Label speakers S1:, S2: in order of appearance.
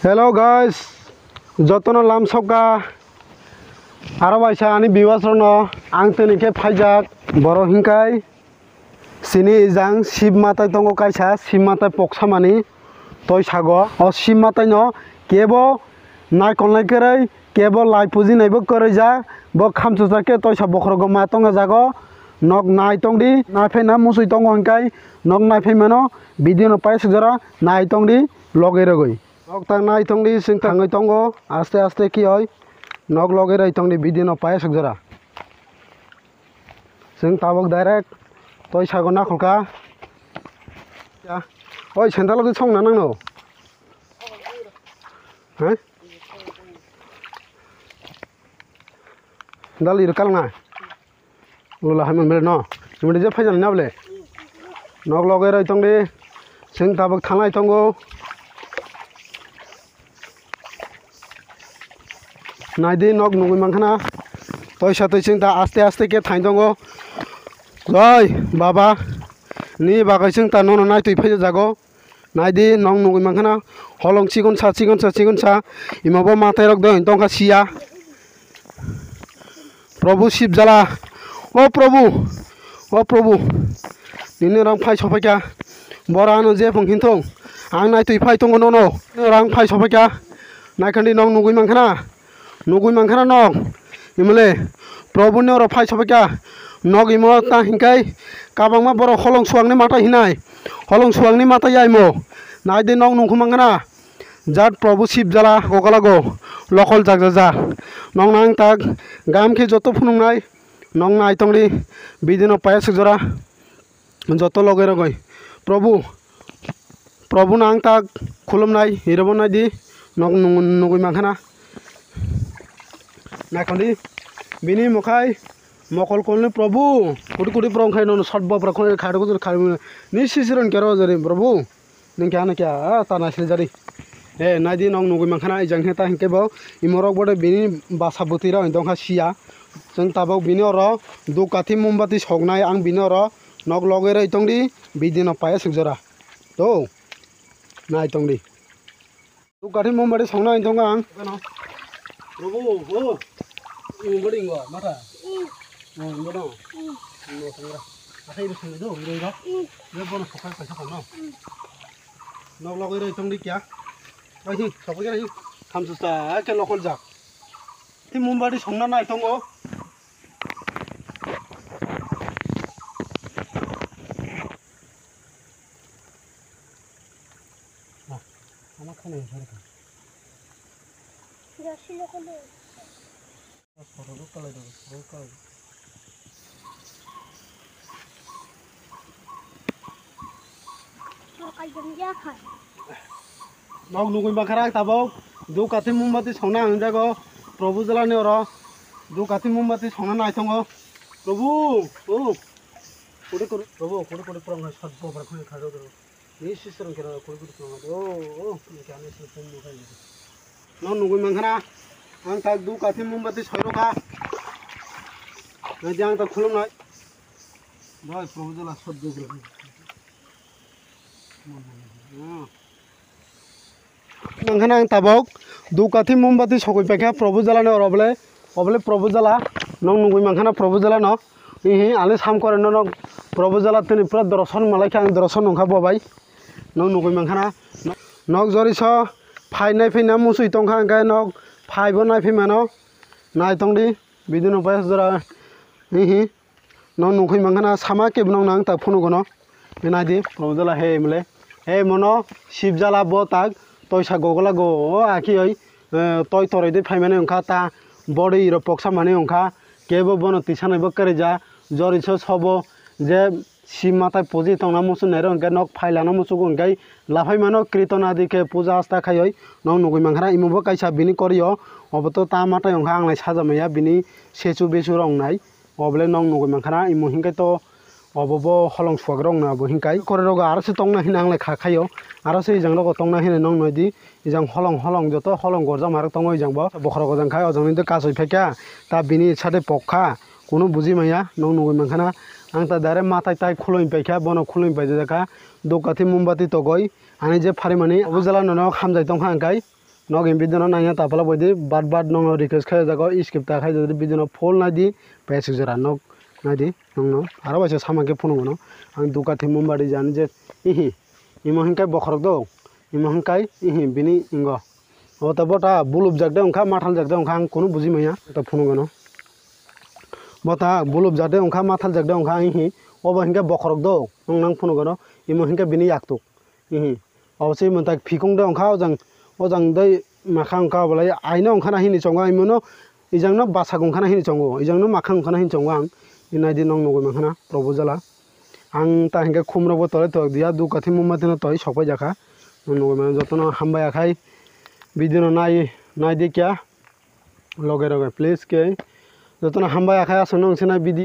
S1: Hello guys, jotono lam soka arabaisa ani biwasrono ang tenike phaijak boro hingkai sini ijang shib matai tongo kaisa shib matai poksamani toi sago o shib matai no kebo naikolnai kerai kebo lai puji naibo koreja bo khamchujake toi sa bokrogo ma tonga jago nok nai tongdi naifai na musui tongo hingkai nok naifai mano video no pai sujara nai tongdi logei rogoi nok tang nai tongdi sing tangai tongo aste aste ki hoy nok logei rai tongdi video no pai sujara sing tabok direct toi sago na kholka ya oi sandal di song na nang no he dal ir kal na lula hamen mel no simedi je phaijan na bole nok logei rai tongdi sing tabok thangai tongo naidi nok nungui mangkhana toi satoi sing ta aste aste ke thain dongo joi baba ni bagai sing ta nono nai tui phai jago naidi nong nungui mangkhana holong chigon sa imabo matai rok de tongka sia प्रभु शिव जला ओ प्रभु निने रंग phi सफाइका बरानो जे फंखिनथों आं नाय तुइ phi तंगो ननो रंग phi सफाइका नायखान्दी नंग नुगुइ मांखाना नग इमले प्रभु ने र phi सफाइका नग इमो ता हिंkai काबांमा बर हलं सुवांनि माता हिनाय हलं सुवांनि माता याइमो नायदे नंग नुखु मांखाना जात प्रभु शिव जला गगलागो लखल जागजा नंग नांग ताक गाम के जतो फुनुंनाय नंग नाय तंगdi बिदिनो पाया सजरा जतो लगे रगय प्रभु नांग ताक खुलुमनाय हिरबनाय दि नंग नुगुइ मांखाना नायखंदी बिनि मखाय मकल कोलनि प्रभु कुटी प्रong खाय न सटबा प्रखो खाडको खाय नि सिसिरन केरो जरे प्रभु नों क्या तानासले जारि ए नायदि नंग नुगुइ मांखाना इजang हेता हिंकेबो इमरक बडे बिनि बासा बुतिरा दंखा सिया जों ताबक बिनि अर दुकाथि मोमबाति सकनाय आं बिनि अर नक लगे रै तंगdi बिदिनो पाया सुजरा तो नाय तंगdi दुकाथि मोमबाति सकनाय दंगा आं प्रभु हो इमबडि इंगो माथा इंगो नो संगरा आखाइ रसंग दो रोइरा जे बन सखाय पैसा खनो नक लगे रै तंगdi क्या आहि सफाइका आहि खामसुसा के लखल जाक ति मोमबाति संना नाय तंगो ama khane sarka jashi lokole photo do kalai do kalai kai jam khai nog nugui bakhara tabok du kathi mombati sona ang jago प्रभु जलाने और दो काथि मोमबाति संना नाय तंगो प्रभु ओ कोडे प्रभु प्रंग सदबो प्रखो खादो दो नि सिसरन केरा कोडे प्रंग ओ जाने सिसरन नुखाय न नुगुइ मांखाना आं ता दु काथि मोमबाति सयरोखा नदि आं ता खुलुमनाय भाई प्रभु जला सदबो ग्रह मांखाना आं ताबक दु काथि मोमबाति सकय पैखा प्रभु जलाने और अबले प्रभु जला नंग नुगुइ मांखाना प्रभु जला न हि आले साम करे न प्रभु जला तनि पूरा दर्शन मालायखा आं दर्शन नंखा बबाय नंग नुगुइ मांखाना नग जरिस फाइनाय फैना मुसुइ तंखा गाय नग फाइबो नाय फैमानो नाय तंगdi बिदिनो पाय जरा हि नंग नुगुइ मांखाना सामा केबनंग नां ता फुनुगनो नायदि प्रभु जला हे मले हे मनो शिव जला बो ताक तोयसा गगला गो आखि ओइ तोय तोरै दे फाइमाने ओंखा ता बडि र पक्सा माने ओंखा केबो बन तिसानायबो करे जा जरिस सबो जे शिव माता पूजी तंगना मुसु नेर ओंखा नक फाइलानो मुसु ओंखाय लाफाय मानो कीर्तन आदि के पूजा आस्था खाय नंग नुगुइ मांखाना इमबो कायसा बिनि करियो अबतो ता माता ओंखा आंलाय साजामाया बिनि सेचु बेसु रंनाय अबले नंग नुगुइ मांखाना इमो हिंखाय तो अबबो हलं सुवाग रंना बो हिंखाय करे रग आरसे तंगना हिना आंलाय खाखायो आरसे इजang रग तंगना हिना नंग नयदि इजang हलं जतो हलं गरजा मारक तंगो इजangbo बखरा गजांखाय अजंनि तो कासय फैका ता बिनि साथे पक्का कुनु बुजि माया नंग नुगुइ मांखाना आं ता दारे माथाय ताय खुलुम पैखा बनो खुलुम पाइजाखा दो काथि मोमबाति तगय आनि जे फारिमानि अबुजला ननो खामजाय तंखा आंखाय nog in video nanya tapala bodi bad nong request khai jago skip ta khai jadi video full na di page jara nog na di nong aro baise samake phone gono ang dukati mumbadi jani je ihi imo hinkai bokhorok do imo hinkai ihi bini ingo o ta bota bulub jakde ongkha mathal jakde ongkha ang kono buji maya ta phone gono bota bulub jakde ongkha mathal jakde ongkha ihi obo hinkai bokhorok do nong phone gono imo hinkai bini yaktuk ihi obosai montak fikong de ongkha ojang dai makhang ka bolai aina ongkha na hini chongo imono ijangno basa ongkha na hini chongo ijangno makhang ongkha na hini chongo ang inai nong nugui mankhana proposal ang ta hinkai khumro bo tole to dia dukati mumbati no toy sokai jaka nugui man jotono hambai akhai video nai di kya loge please ke jotono hambai akhai asono sena video